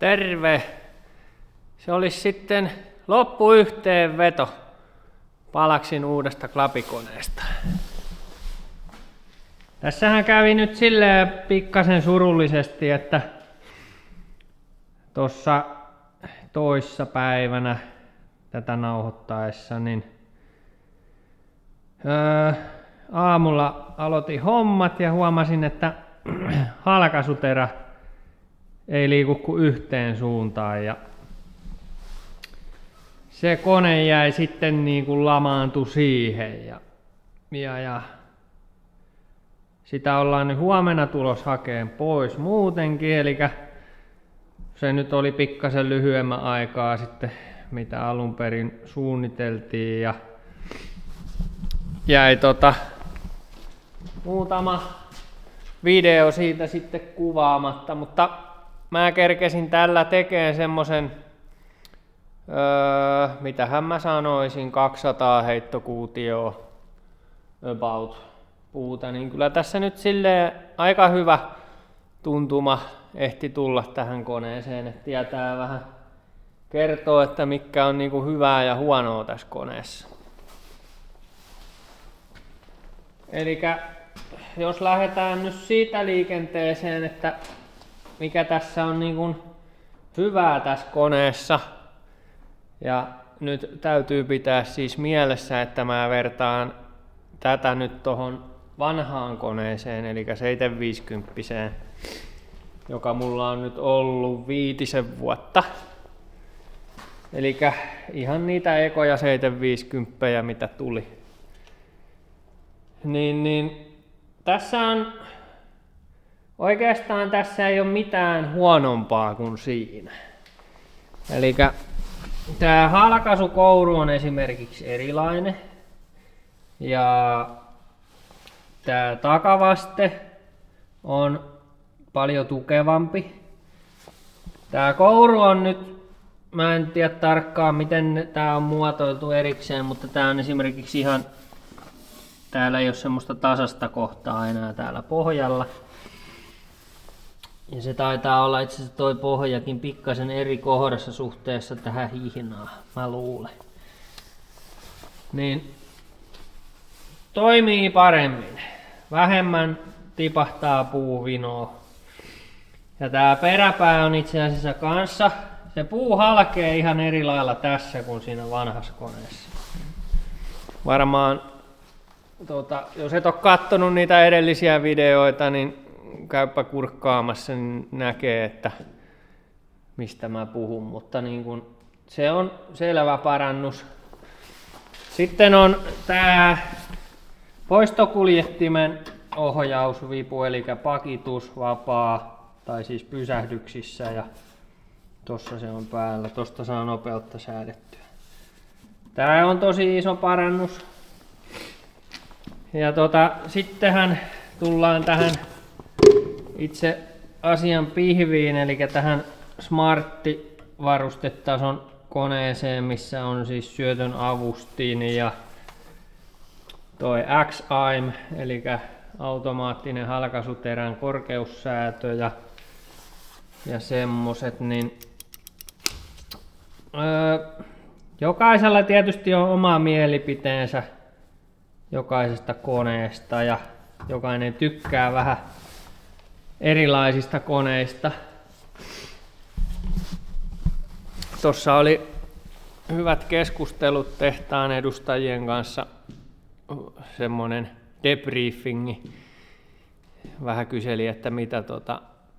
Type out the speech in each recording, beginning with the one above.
Terve! Se olisi sitten loppuyhteenveto Palaksin uudesta klapikoneesta. Tässähän kävi nyt silleen pikkasen surullisesti, että tuossa toissa päivänä tätä nauhoittaessa niin aamulla aloitin hommat ja huomasin, että halkaisuterä ei liiku kuin yhteen suuntaan ja se kone jäi sitten niin kuin lamaantui siihen ja sitä ollaan nyt huomenna tulos hakeen pois muutenkin, eli se nyt oli pikkasen lyhyemmän aikaa sitten mitä alun perin suunniteltiin ja jäi muutama video siitä sitten kuvaamatta, mutta mä kerkesin tällä tekemään semmosen mitähän mä sanoisin 200 heittokuutioa about puuta, niin kyllä tässä nyt silleen aika hyvä tuntuma ehti tulla tähän koneeseen, että tietää vähän kertoo, että mikä on niinku hyvää ja huonoa tässä koneessa. Elikkä jos lähdetään nyt siitä liikenteeseen, että mikä tässä on niinku hyvää tässä koneessa, ja nyt täytyy pitää siis mielessä, että mä vertaan tätä nyt tohon vanhaan koneeseen, eli 750, joka mulla on nyt ollut 5 vuotta. Eli ihan niitä ekoja 750, mitä tuli. Niin tässä on oikeastaan tässä ei ole mitään huonompaa kuin siinä. Eli tämä halkaisukouru on esimerkiksi erilainen ja tämä takavaste on paljon tukevampi. Tämä kouru on nyt, mä en tiedä tarkkaan miten tämä on muotoiltu erikseen, mutta tämä on esimerkiksi ihan, täällä ei ole semmoista tasasta kohtaa enää täällä pohjalla. Ja se taitaa olla itse asiassa toi pohjakin pikkasen eri kohdassa suhteessa tähän hihnaan, mä luulen. Niin toimii paremmin. Vähemmän tipahtaa puuvinoa. Ja tää peräpää on itse asiassa kanssa, se puu halkee ihan eri lailla tässä kuin siinä vanhassa koneessa. Varmaan, jos et ole kattonut niitä edellisiä videoita, niin käypä kurkkaamassa, niin näkee, että mistä mä puhun, mutta niin kun, se on selvä parannus. Sitten on tää poistokuljettimen ohjausvipu, eli pakitus vapaa, tai siis pysähdyksissä, ja tossa se on päällä, tosta saa nopeutta säädettyä. Tää on tosi iso parannus. Ja sittenhän tullaan tähän itse asian pihviin, eli tähän smartti-varustetason koneeseen, missä on siis syötön avustin ja toi X-aim, eli automaattinen halkaisuterän korkeussäätö ja semmoset, niin jokaisella tietysti on oma mielipiteensä jokaisesta koneesta ja jokainen tykkää vähän erilaisista koneista. Tuossa oli hyvät keskustelut tehtaan edustajien kanssa, semmonen debriefingi. Vähän kyseli, että mitä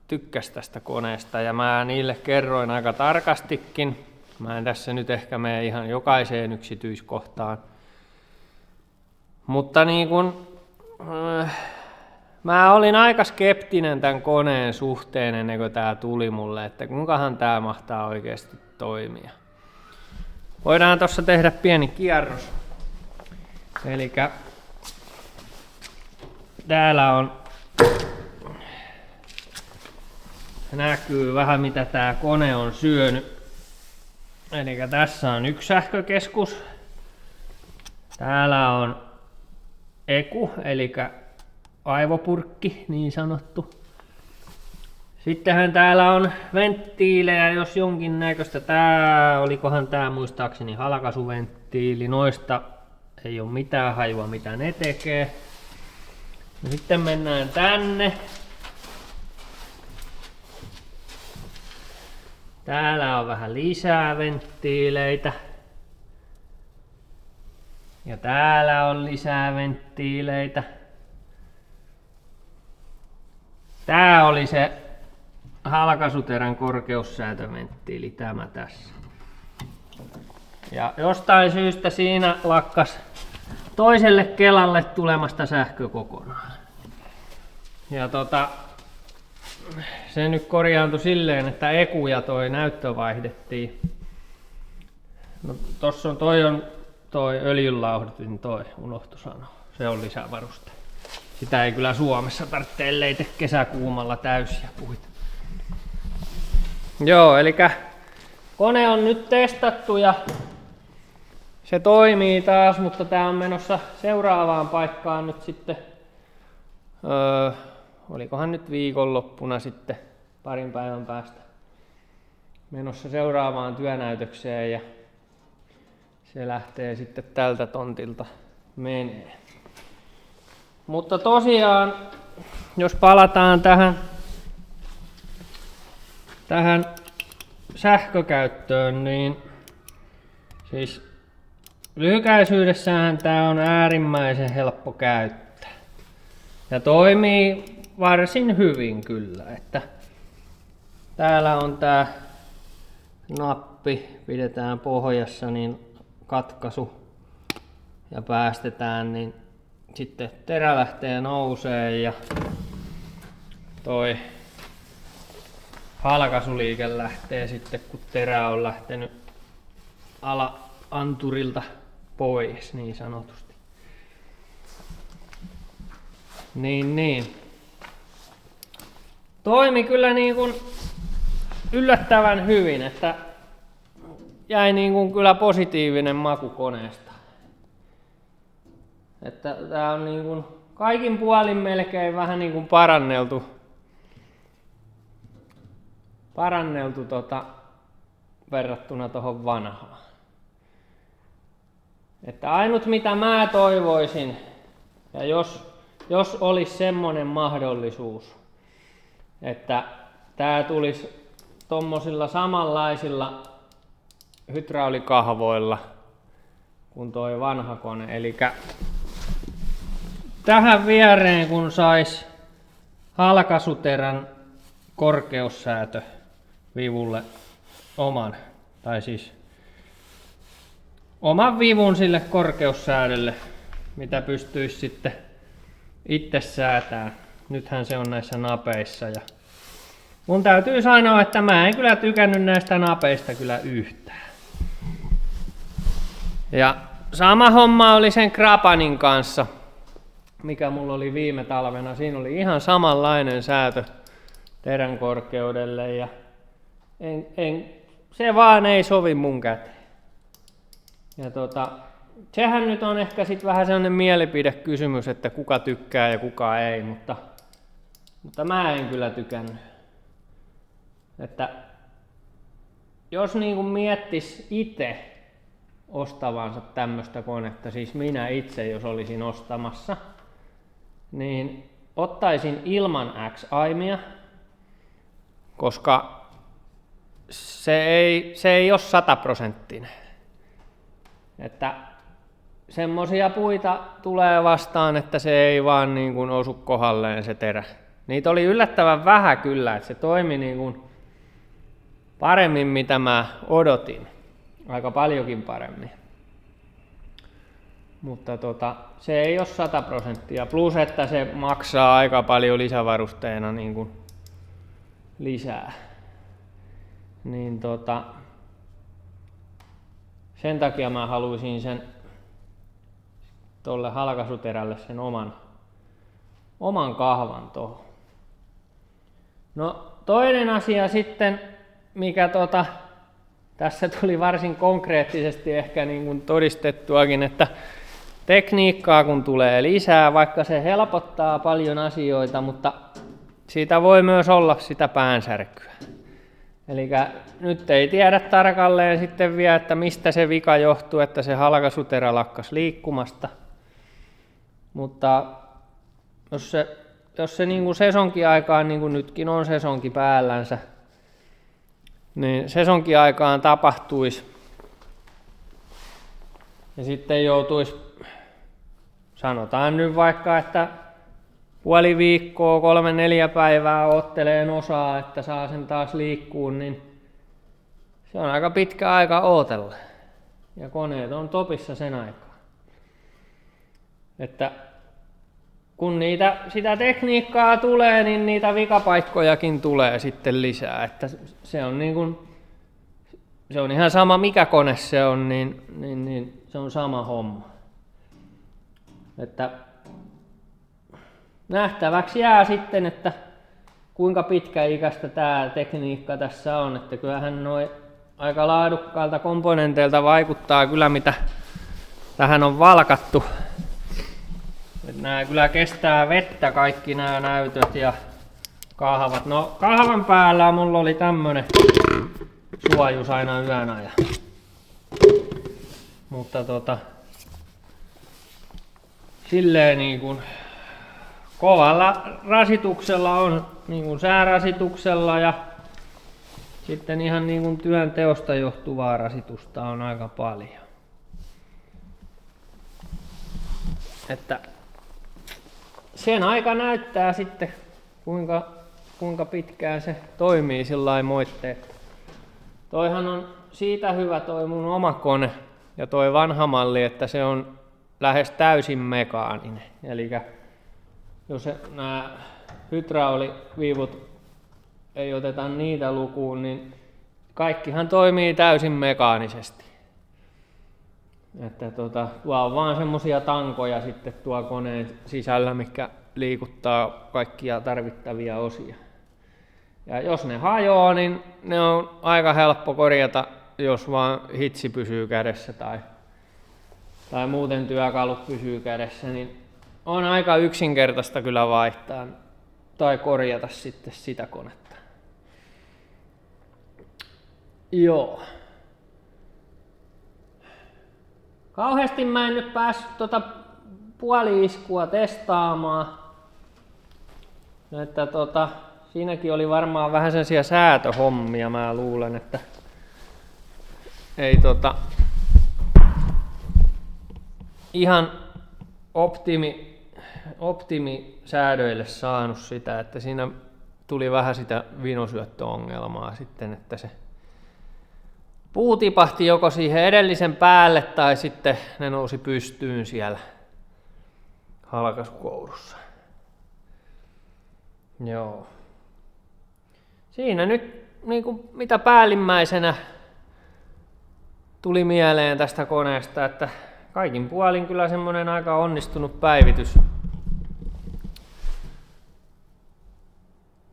tykkäsi tästä koneesta ja mä niille kerroin aika tarkastikin. Mä en tässä nyt ehkä mene ihan jokaiseen yksityiskohtaan. Mutta niin kun, mä olin aika skeptinen tämän koneen suhteen ennen kuin tää tuli mulle, että kuinkahan tää mahtaa oikeasti toimia. Voidaan tossa tehdä pieni kierros. Elikkä täällä on, näkyy vähän mitä tää kone on syönyt. Elikkä tässä on yksi sähkökeskus. Täällä on EKU, eli aivopurkki niin sanottu. Sittenhän täällä on venttiilejä, jos jonkinnäköistä. Olikohan tää muistaakseni halkaisuventtiili. Noista ei ole mitään hajua, mitä ne tekee. No sitten mennään tänne. Täällä on vähän lisää venttiileitä. Ja täällä on lisää venttiileitä. Tää oli se halkaisuterän korkeussäätöventtiili, tämä tässä. Ja jostain syystä siinä lakkas toiselle kelalle tulemasta sähkö kokonaan. Ja se nyt korjaantui silleen, että Eku ja toi näyttö vaihdettiin. No tossa on toi öljynlauhdutin, unohtu sanoa. Se on lisävaruste. Sitä ei kyllä Suomessa tarvitse, ellei tee kesäkuumalla täysiä puita. Joo, eli kone on nyt testattu ja se toimii taas, mutta tää on menossa seuraavaan paikkaan nyt sitten. Olikohan nyt viikonloppuna sitten parin päivän päästä menossa seuraavaan työnäytökseen ja se lähtee sitten tältä tontilta menee. Mutta tosiaan, jos palataan tähän sähkökäyttöön, niin siis lyhykäisyydessään tää on äärimmäisen helppo käyttää. Ja toimii varsin hyvin kyllä, että täällä on tää nappi, pidetään pohjassa, niin katkaisu ja päästetään, niin sitten terä lähtee nousee ja toi halkaisuliike lähtee sitten, kun terä on lähtenyt anturilta pois niin sanotusti. Niin. Toimi kyllä niin kuin yllättävän hyvin, että jäi niin kuin kyllä positiivinen maku koneesta. Että tää on niin kuin kaikin puolin melkein vähän niin kuin paranneltu verrattuna tohon vanhaan. Että ainut mitä mä toivoisin, ja jos olisi semmonen mahdollisuus, että tää tulisi tommosilla samanlaisilla hydraulikahvoilla kuin toi vanha kone. Eli tähän viereen kun sais halkaisuterän korkeussäätö vivulle oman vivun sille korkeussäädölle, mitä pystyisi sitten itse säätämään. Nythän se on näissä napeissa. Ja mun täytyy sanoa, että mä en kyllä tykännyt näistä napeista kyllä yhtään. Ja sama homma oli sen Krapanin kanssa, mikä mulla oli viime talvena. Siinä oli ihan samanlainen säätö terän korkeudelle ja se vaan ei sovi mun käteen. Ja sehän nyt on ehkä sit vähän sellainen mielipidekysymys, että kuka tykkää ja kuka ei, mutta mä en kyllä tykännyt. Että jos niinku miettis itse ostavansa tämmöstä konetta, siis minä itse jos olisin ostamassa, niin ottaisin ilman X-aimia, koska se ei ole 100%. Että semmosia puita tulee vastaan, että se ei vaan niin kuin osu kohdalleen se terä. Niitä oli yllättävän vähän kyllä, että se toimi niin kuin paremmin mitä mä odotin. Aika paljonkin paremmin. Mutta se ei ole 100%. Plus että se maksaa aika paljon lisävarusteena niin kuin lisää. Niin sen takia mä haluaisin sen tolle halkaisuterälle sen oman kahvan tohon. No toinen asia sitten, mikä tässä tuli varsin konkreettisesti ehkä niin kuin todistettuakin, että tekniikkaa kun tulee lisää, vaikka se helpottaa paljon asioita, mutta siitä voi myös olla sitä päänsärkyä. Eli nyt ei tiedä tarkalleen sitten vielä, että mistä se vika johtuu, että se halkaisuterä lakkas liikkumasta. Mutta jos se niin kuin sesonkiaikaan, niin kuin nytkin on sesonki päällänsä, niin sesonkiaikaan tapahtuisi ja sitten joutuisi, sanotaan nyt vaikka, että puoli viikkoa, 3-4 päivää ootteleen osaa, että saa sen taas liikkuun, niin se on aika pitkä aika ootella. Ja koneet on topissa sen aikaa. Että kun sitä tekniikkaa tulee, niin niitä vikapaikkojakin tulee sitten lisää. Että se on niin kuin, se on ihan sama mikä kone se on, niin se on sama homma. Että nähtäväksi jää sitten, että kuinka pitkäikäistä tämä tekniikka tässä on. Että kyllähän noi aika laadukkaalta komponenteilta vaikuttaa kyllä, mitä tähän on valkattu. Että nämä kyllä kestää vettä kaikki nämä näytöt ja kahvat. No kahvan päällä mulla oli tämmönen suojus aina yön ajan. Mutta silleen niin kuin kovalla rasituksella on, niin kuin säärasituksella ja sitten ihan niin kuin työnteosta johtuvaa rasitusta on aika paljon. Että sen aika näyttää sitten, kuinka pitkään se toimii sillain moitteet. Toihan on siitä hyvä toi mun oma kone ja toi vanha malli, että se on lähes täysin mekaaninen. Eli jos nämä hydrauliviivut ei oteta niitä lukuun, niin kaikkihan toimii täysin mekaanisesti. Että tuo on vaan semmosia tankoja sitten tuo koneen sisällä, mikä liikuttaa kaikkia tarvittavia osia. Ja jos ne hajoaa, niin ne on aika helppo korjata, jos vaan hitsi pysyy kädessä tai muuten työkalut pysyy kädessä, niin on aika yksinkertaista kyllä vaihtaa tai korjata sitten sitä konetta. Joo. Kauheasti mä en nyt päässyt puoli-iskua testaamaan. Että siinäkin oli varmaan vähän sellaisia säätöhommia, mä luulen, että ei ihan optimisäädöille saanut sitä, että siinä tuli vähän sitä vinosyöttöongelmaa sitten, että se puu tipahti joko siihen edellisen päälle tai sitten ne nousi pystyyn siellä halkaisukourussa. Joo. Siinä nyt niin kuin mitä päällimmäisenä tuli mieleen tästä koneesta, että kaikin puolin kyllä semmoinen aika onnistunut päivitys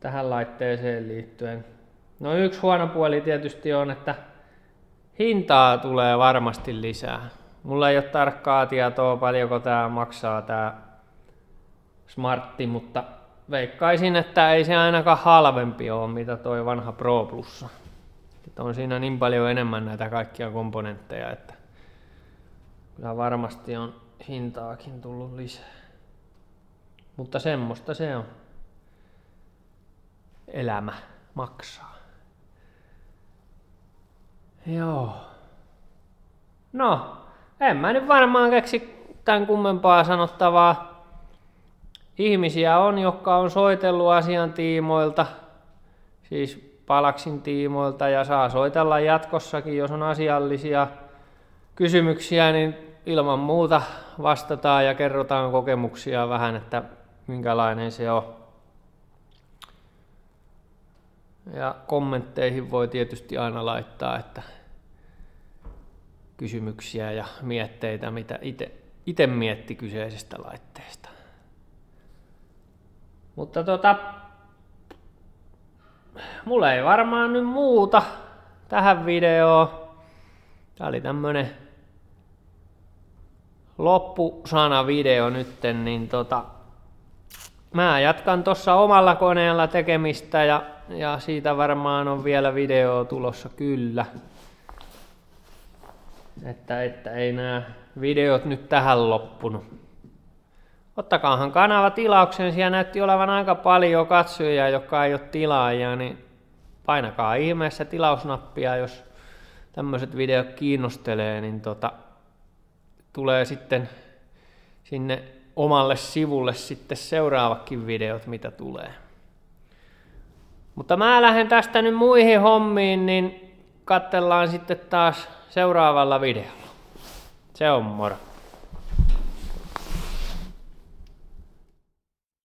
tähän laitteeseen liittyen. No yksi huono puoli tietysti on, että hintaa tulee varmasti lisää. Mulla ei ole tarkkaa tietoa paljonko tää maksaa tää Smartti, mutta veikkaisin, että ei se ainakaan halvempi ole mitä toi vanha Pro Plussa. Että on siinä niin paljon enemmän näitä kaikkia komponentteja, että kyllä varmasti on hintaakin tullut lisää. Mutta semmoista se on. Elämä maksaa. Joo. No, en mä nyt varmaan keksi tämän kummempaa sanottavaa. Ihmisiä on, jotka on soitellut asian tiimoilta, siis Palaksin tiimoilta, ja saa soitella jatkossakin, jos on asiallisia kysymyksiä, niin ilman muuta vastataan ja kerrotaan kokemuksia vähän, että minkälainen se on. Ja kommentteihin voi tietysti aina laittaa, että kysymyksiä ja mietteitä, mitä itse mietti kyseisestä laitteesta. Mutta mulla ei varmaan nyt muuta tähän videoon. Tää oli tämmönen loppusana video nytten, niin mä jatkan tuossa omalla koneella tekemistä ja siitä varmaan on vielä videoa tulossa kyllä. Että ei nämä videot nyt tähän loppunut. Ottakaahan kanava tilaukseen, siellä näytti olevan aika paljon katsojia, jotka ei ole tilaajia, niin painakaa ihmeessä tilausnappia, jos tämmöiset videot kiinnostelee, niin tulee sitten sinne omalle sivulle sitten seuraavakin videot, mitä tulee. Mutta mä lähden tästä nyt muihin hommiin, niin katsellaan sitten taas seuraavalla videolla. Se on moro.